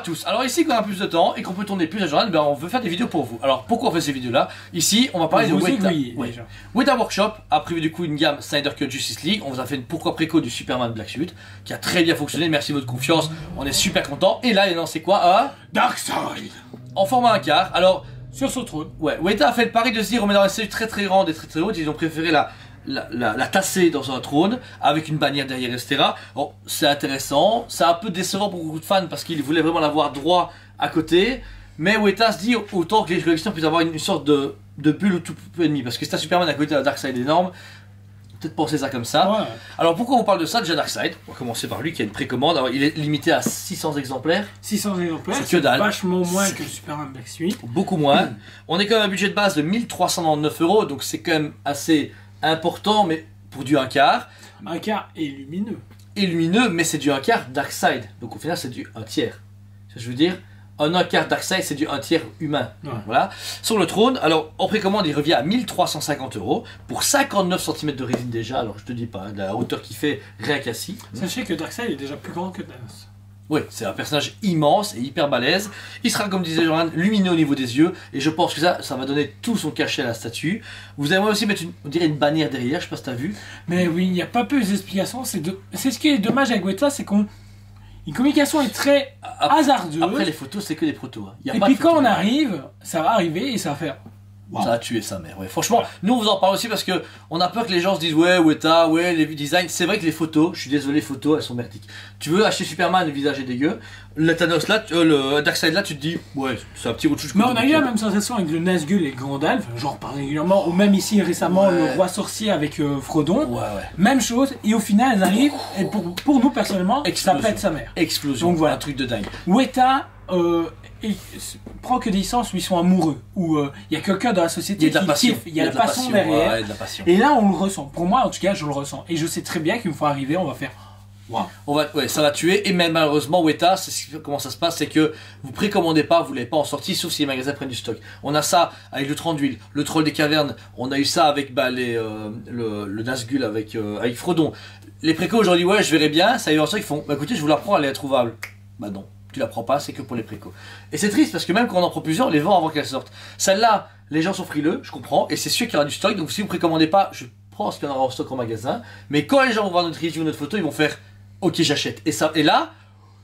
à tous. Alors ici qu'on a plus de temps et qu'on peut tourner plus la journée, ben on veut faire des vidéos pour vous. Alors pourquoi on fait ces vidéos là? Ici on va parler de Weta Workshop a prévu du coup une gamme Snyder Cut Justice League. On vous a fait une pourquoi préco du Superman Black Suit qui a très bien fonctionné, merci de votre confiance, on est super content. Et là il a lancé quoi? Un Darkseid en format 1/4. Alors sur son trône. Ouais, Weta a fait le pari de se dire on met dans une série très très grande et très très haute, ils ont préféré la tasser dans un trône avec une bannière derrière, etc. Bon, c'est intéressant, c'est un peu décevant pour beaucoup de fans parce qu'ils voulaient vraiment l'avoir droit à côté, mais Weta se dit autant que les collectionneurs puissent avoir une sorte de bulle tout ennemi, parce que c'est un Superman à côté d'un Darkseid énorme, peut-être penser ça comme ça. Ouais. Alors pourquoi on parle de ça? Déjà Darkseid, on va commencer par lui qui a une précommande. Alors il est limité à 600 exemplaires. 600 exemplaires, c'est que dalle. Vachement moins que le Superman Black Suit. Beaucoup moins. On est quand même à un budget de base de 1399 €, donc c'est quand même assez important, mais pour du 1/4. 1/4 et lumineux. Et lumineux, mais c'est du 1/4 Darkseid. Donc au final c'est du 1/3. Je veux dire, un 1/4 Darkseid c'est du 1/3 humain. Ouais. Voilà. Sur le trône, alors en précommande il revient à 1350 € pour 59 cm de résine déjà. Alors je te dis pas, de la hauteur qu'il fait rien qu'assis. Sachez que Darkseid est déjà plus grand que Thanos. Oui, c'est un personnage immense et hyper balèze. Il sera, comme disait Joran, lumineux au niveau des yeux. Et je pense que ça va donner tout son cachet à la statue. Vous allez aussi mettre on dirait une bannière derrière, je sais pas si t'as vu. Mais oui, il n'y a pas peu d'explications. C'est ce qui est dommage avec Weta, c'est qu'on... Une communication est très hasardeuse. Après les photos, c'est que des protos. Hein. Et puis quand on arrive, ça va arriver et ça va faire... Wow. Ça a tué sa mère, ouais. Franchement, nous on vous en parle aussi parce que on a peur que les gens se disent ouais, Weta, ouais, les designs. C'est vrai que les photos, je suis désolé, les photos elles sont merdiques. Tu veux acheter Superman, le visage est dégueu. Le Thanos là, le Darkseid là, tu te dis ouais, c'est un petit autre chose. Mais on a eu la même sensation avec le Nazgûl et le Gandalf, genre par régulièrement, ou même ici récemment le Roi Sorcier avec Frodon. Ouais. Même chose, et au final elles arrivent, et pour nous personnellement, explosion. Ça pète sa mère. Explosion. Donc voilà, un truc de dingue. Weta, prend que des licences où ils sont amoureux, où il y a quelqu'un dans la société qui kiffe, il y a de la passion derrière, ouais, de la passion. Et là on le ressent. Pour moi en tout cas je le ressens, et je sais très bien qu'une fois arrivé on va faire wow. Ouais, ça va tuer, et même malheureusement Weta, comment ça se passe, c'est que vous précommandez pas, vous l'avez pas en sortie, sauf si les magasins prennent du stock. On a ça avec le Tronc d'huile, le Troll des cavernes, on a eu ça avec le Nazgûl avec Frodon. Les précos aujourd'hui, ouais je verrai bien, ça y est en stock, ils font, bah écoutez je vous la prends, elle est introuvable. Bah non. Tu la prends pas, c'est que pour les précos. Et c'est triste parce que même quand on en prend plusieurs, on les vend avant qu'elles sortent. Celle-là, les gens sont frileux, je comprends, et c'est sûr qu'il y aura du stock, donc si vous précommandez pas, je pense qu'il y en aura en stock en magasin, mais quand les gens vont voir notre review, notre photo, ils vont faire ok j'achète. Et là,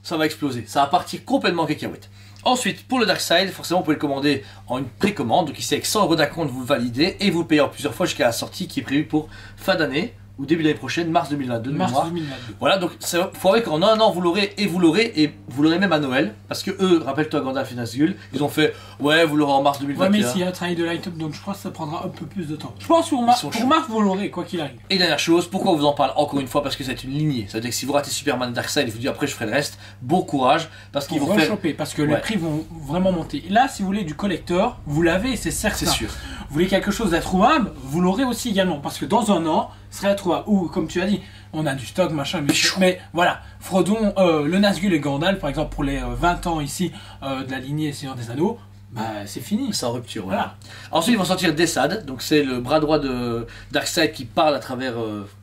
ça va exploser, ça va partir complètement en cacahuète. Ensuite, pour le Darkseid, forcément vous pouvez le commander en une précommande, donc ici avec 100 € d'acompte, vous le validez, et vous le payez en plusieurs fois jusqu'à la sortie qui est prévue pour fin d'année, ou début de l'année prochaine, mars 2022 de mémoire. 2022. Voilà, donc il faut voir qu'en un an vous l'aurez, et vous l'aurez même à Noël, parce que eux, rappelle-toi Gandalf et Nazgûl, ils ont fait ouais vous l'aurez en mars 2021. Ouais mais s'il y a un travail de line-up, donc je pense que ça prendra un peu plus de temps. Je pense pour mars vous l'aurez quoi qu'il arrive. Et dernière chose, pourquoi on vous en parle encore une fois, parce que c'est une lignée, ça veut dire que si vous ratez Superman et Darkseid, vous dites après je ferai le reste, bon courage, parce qu'ils vont faire... choper, parce que les prix vont vraiment monter. Là si vous voulez du collector, vous l'avez, c'est certain. C'est sûr. Vous voulez quelque chose d'introuvable, vous l'aurez aussi également, parce que dans un an, serait introuvable. Ou comme tu as dit, on a du stock, machin, mais voilà, Frodon, le Nazgûl et Gandalf, par exemple, pour les 20 ans ici de la lignée Seigneur des Anneaux, bah c'est fini. C'est en rupture, voilà. Ensuite, ils vont sortir Desad, donc c'est le bras droit de Darkseid qui parle à travers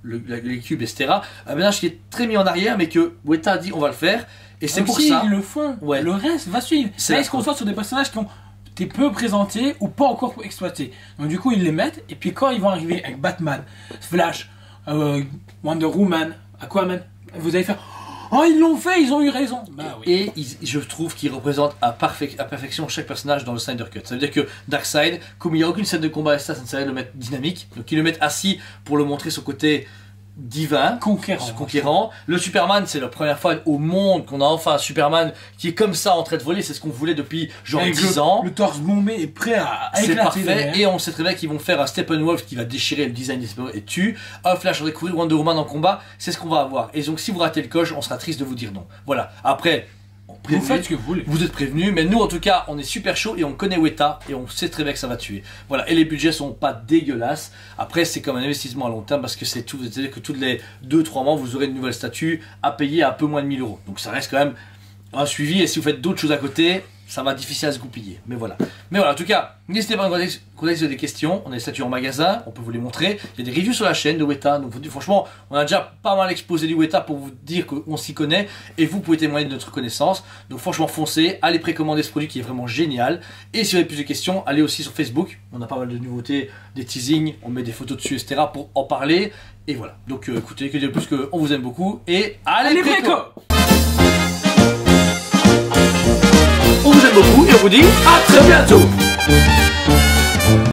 les cubes, etc. Un ménage qui est très mis en arrière, mais que Weta a dit on va le faire, et c'est pour ça. Ils le font, le reste va suivre. Là, ils se concentrent sur des personnages qui ont été peu présentés ou pas encore exploités. Donc du coup, ils les mettent, et puis quand ils vont arriver avec Batman, Flash, Wonder Woman, Aquaman, vous allez faire oh ils l'ont fait, ils ont eu raison. Bah, oui. Et je trouve qu'ils représentent à perfection chaque personnage dans le Snyder Cut. Ça veut dire que Darkseid, comme il n'y a aucune scène de combat, ça ne serait de le mettre dynamique, donc ils le mettent assis pour le montrer son côté divin, conquérant. Le Superman, c'est la première fois au monde qu'on a enfin un Superman qui est comme ça en train de voler, c'est ce qu'on voulait depuis genre 10 ans. Le torse bombé est prêt à éclater. C'est parfait, et on sait très bien qu'ils vont faire un Steppenwolf qui va déchirer le design des Steppenwolf et tue. Un Flash en découvrir, Wonder Woman en combat, c'est ce qu'on va avoir. Et donc si vous ratez le coche, on sera triste de vous dire non. Voilà, après... Vous faites ce que vous voulez. Vous êtes prévenus, mais nous en tout cas on est super chaud et on connaît Weta et on sait très bien que ça va tuer. Voilà, et les budgets sont pas dégueulasses. Après c'est comme un investissement à long terme parce que c'est tout, c'est-à-dire que tous les 2-3 mois vous aurez une nouvelle statue à payer à un peu moins de 1000 €. Donc ça reste quand même un suivi, et si vous faites d'autres choses à côté, ça va difficile à se goupiller. Mais voilà. En tout cas, n'hésitez pas à nous contacter des questions. On a des statues en magasin, on peut vous les montrer. Il y a des reviews sur la chaîne de Weta. Donc franchement, on a déjà pas mal exposé du Weta pour vous dire qu'on s'y connaît. Et vous pouvez témoigner de notre connaissance. Donc franchement, foncez, allez précommander ce produit qui est vraiment génial. Et si vous avez plus de questions, allez aussi sur Facebook. On a pas mal de nouveautés, des teasings, on met des photos dessus, etc. pour en parler. Et voilà. Donc écoutez, que dire de plus qu'on vous aime beaucoup. Et allez préco! On vous aime beaucoup et on vous dit à très bientôt.